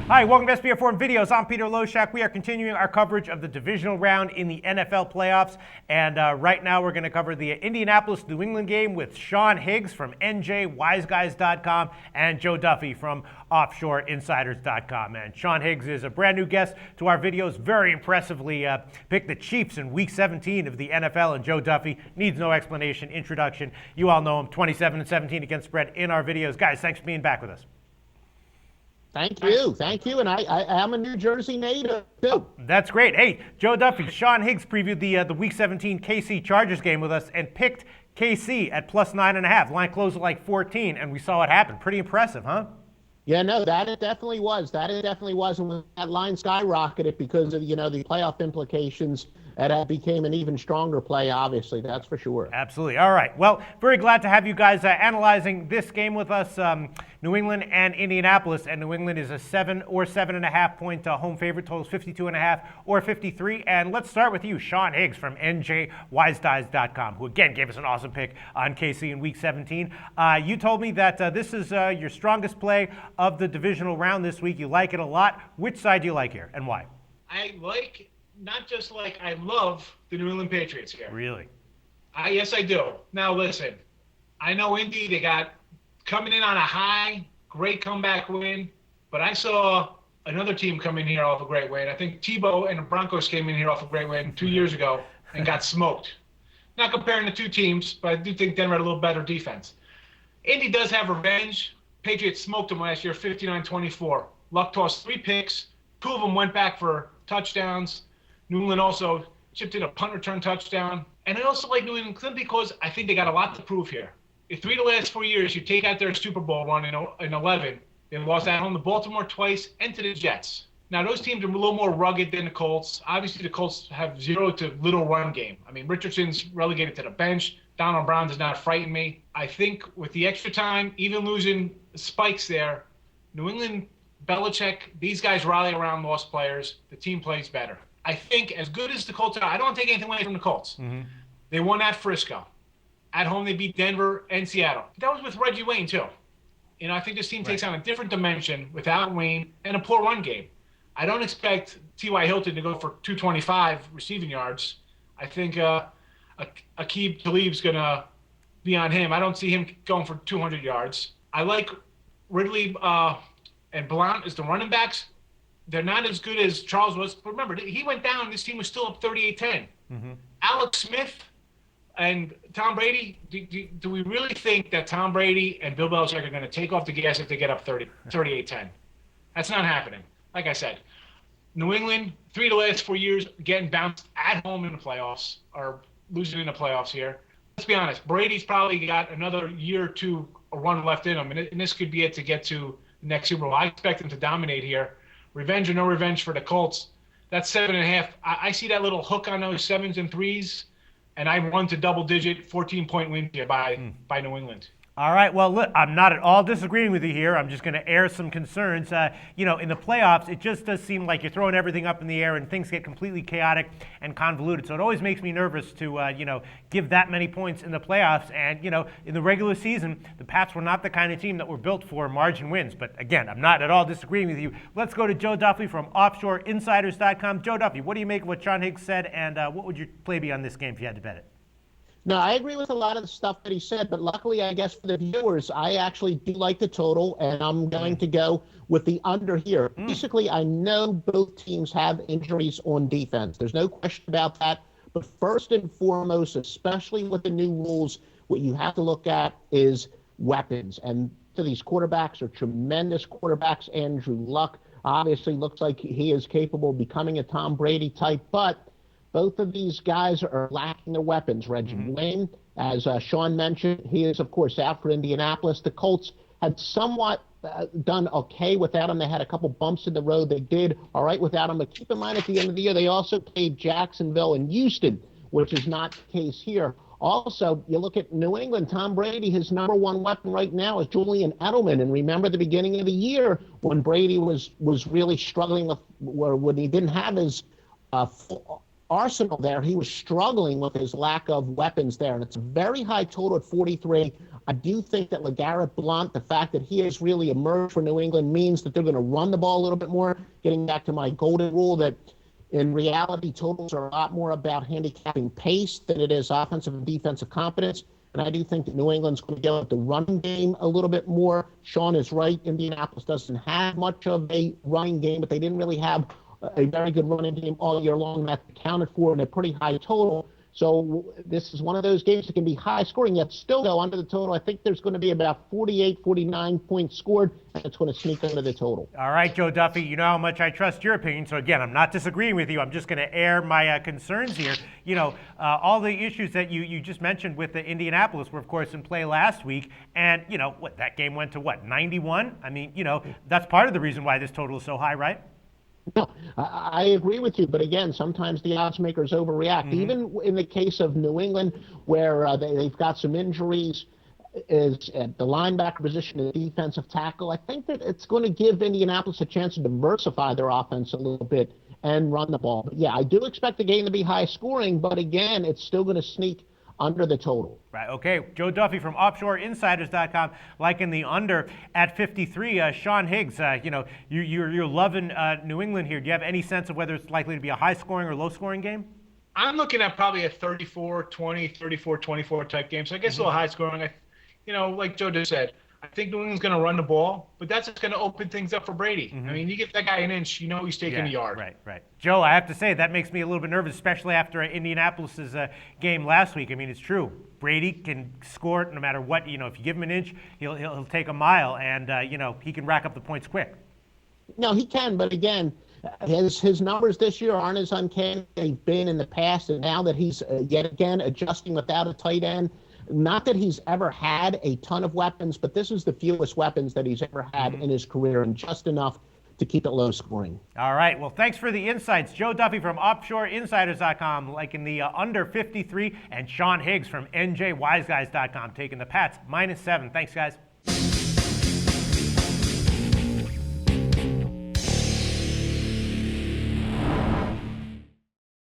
Hi, welcome to SBF Forum Videos. I'm Peter Loshak. We are continuing our coverage of the divisional round in the NFL playoffs. And right now we're going to cover the Indianapolis-New England game with Sean Higgs from NJWiseGuys.com and Joe Duffy from OffshoreInsiders.com. And Sean Higgs is a brand new guest to our videos. Very impressively picked the Chiefs in Week 17 of the NFL. And Joe Duffy needs no explanation, introduction. You all know him, 27-17 against spread in our videos. Guys, thanks for being back with us. Thank you. And I am a New Jersey native, too. Oh, that's great. Hey, Joe Duffy, Sean Higgs previewed the Week 17 KC Chargers game with us and picked KC at plus 9.5. Line closed at like 14, and we saw it happen. Pretty impressive, huh? Yeah, no, that it definitely was. And when that line skyrocketed because of, the playoff implications, that became an even stronger play, obviously. That's for sure. Absolutely. All right. Well, very glad to have you guys analyzing this game with us, New England and Indianapolis. And New England is a 7 or 7.5 point home favorite. Totals 52.5 or 53. And let's start with you, Sean Higgs from NJWiseGuys.com, who again gave us an awesome pick on KC in Week 17. You told me that this is your strongest play of the divisional round this week. You like it a lot. Which side do you like here and why? I love the New England Patriots here. Really? Yes, I do. Now, listen, I know Indy, they got coming in on a high, great comeback win, but I saw another team come in here off a great win. I think Tebow and the Broncos came in here off a great win 2 years ago and got smoked. Not comparing the two teams, but I do think Denver had a little better defense. Indy does have revenge. Patriots smoked them last year, 59-24. Luck tossed 3 picks. 2 of them went back for touchdowns. New England also chipped in a punt return touchdown. And I also like New England because I think they got a lot to prove here. In 3 of the last 4 years, you take out their Super Bowl run in 11, they lost at home to Baltimore twice and to the Jets. Now, those teams are a little more rugged than the Colts. Obviously, the Colts have 0 to little run game. I mean, Richardson's relegated to the bench. Donald Brown does not frighten me. I think with the extra time, even losing spikes there, New England, Belichick, these guys rally around lost players. The team plays better. I think as good as the Colts are, I don't take anything away from the Colts. Mm-hmm. They won at Frisco. At home, they beat Denver and Seattle. That was with Reggie Wayne, too. I think this team takes on a different dimension without Wayne and a poor run game. I don't expect T.Y. Hilton to go for 225 receiving yards. I think Aqib Talib's going to be on him. I don't see him going for 200 yards. I like Ridley and Blount as the running backs. They're not as good as Charles was. But remember, he went down. This team was still up 38-10. Mm-hmm. Alex Smith and Tom Brady, do we really think that Tom Brady and Bill Belichick are going to take off the gas if they get up 38-10? That's not happening. Like I said, New England, 3 of the last 4 years, getting bounced at home in the playoffs, or losing in the playoffs here. Let's be honest. Brady's probably got another year or two a run left in him, and this could be it to get to the next Super Bowl. I expect him to dominate here. Revenge or no revenge for the Colts. That's 7.5. I see that little hook on those 7s and 3s, and I run to double-digit 14-point win here by New England. All right, well, look, I'm not at all disagreeing with you here. I'm just going to air some concerns. In the playoffs, it just does seem like you're throwing everything up in the air and things get completely chaotic and convoluted. So it always makes me nervous to, give that many points in the playoffs. And, in the regular season, the Pats were not the kind of team that were built for margin wins. But again, I'm not at all disagreeing with you. Let's go to Joe Duffy from OffshoreInsiders.com. Joe Duffy, what do you make of what Sean Higgs said, and what would your play be on this game if you had to bet it? No, I agree with a lot of the stuff that he said, but luckily, I guess, for the viewers, I actually do like the total, and I'm going to go with the under here. Basically, I know both teams have injuries on defense. There's no question about that. But first and foremost, especially with the new rules, what you have to look at is weapons. And these quarterbacks are tremendous quarterbacks. Andrew Luck obviously looks like he is capable of becoming a Tom Brady type, but both of these guys are lacking their weapons. Reggie Wayne, as Sean mentioned, he is, of course, out for Indianapolis. The Colts had somewhat done okay without him. They had a couple bumps in the road. They did all right without him. But keep in mind, at the end of the year, they also played Jacksonville and Houston, which is not the case here. Also, you look at New England, Tom Brady, his number one weapon right now is Julian Edelman. And remember the beginning of the year when Brady was really struggling with, when he didn't have his full arsenal there, he was struggling with his lack of weapons there. And it's a very high total at 43. I do think that LeGarrette Blount, the fact that he has really emerged for New England, means that they're going to run the ball a little bit more, getting back to my golden rule that in reality, totals are a lot more about handicapping pace than it is offensive and defensive competence. And I do think that New England's going to go at the running game a little bit more. Sean is right. Indianapolis doesn't have much of a running game, but they didn't really have a very good running game all year long. That's accounted for in a pretty high total. So this is one of those games that can be high scoring, yet still go under the total. I think there's going to be about 48, 49 points scored, and it's going to sneak under the total. All right, Joe Duffy, you know how much I trust your opinion. So again, I'm not disagreeing with you. I'm just going to air my concerns here. You know, all the issues that you just mentioned with the Indianapolis were, of course, in play last week. And, you know, that game went to 91? I mean, you know, that's part of the reason why this total is so high, right? No, I agree with you. But again, sometimes the odds makers overreact. Even in the case of New England, where they've got some injuries, is at the linebacker position and defensive tackle, I think that it's going to give Indianapolis a chance to diversify their offense a little bit and run the ball. But yeah, I do expect the game to be high scoring, but again, it's still going to sneak under the total. Right. Okay. Joe Duffy from OffshoreInsiders.com liking the under at 53. Sean Higgs, you know, you're loving New England here. Do you have any sense of whether it's likely to be a high-scoring or low-scoring game? I'm looking at probably a 34-20, 34-24 type game. So I guess a little high scoring. You know, like Joe just said, I think New England's going to run the ball, but that's just going to open things up for Brady. I mean, you get that guy an inch, you know he's taking a yard. Right. Joe, I have to say, that makes me a little bit nervous, especially after Indianapolis's game last week. I mean, it's true. Brady can score no matter what. You know, if you give him an inch, he'll take a mile, and, you know, he can rack up the points quick. No, he can, but again, his numbers this year aren't as uncanny as they've been in the past, and now that he's yet again adjusting without a tight end, not that he's ever had a ton of weapons, but this is the fewest weapons that he's ever had in his career, and just enough to keep it low scoring. All right. Well, thanks for the insights. Joe Duffy from OffshoreInsiders.com liking the under 53, and Sean Higgs from NJWiseGuys.com taking the Pats -7. Thanks, guys.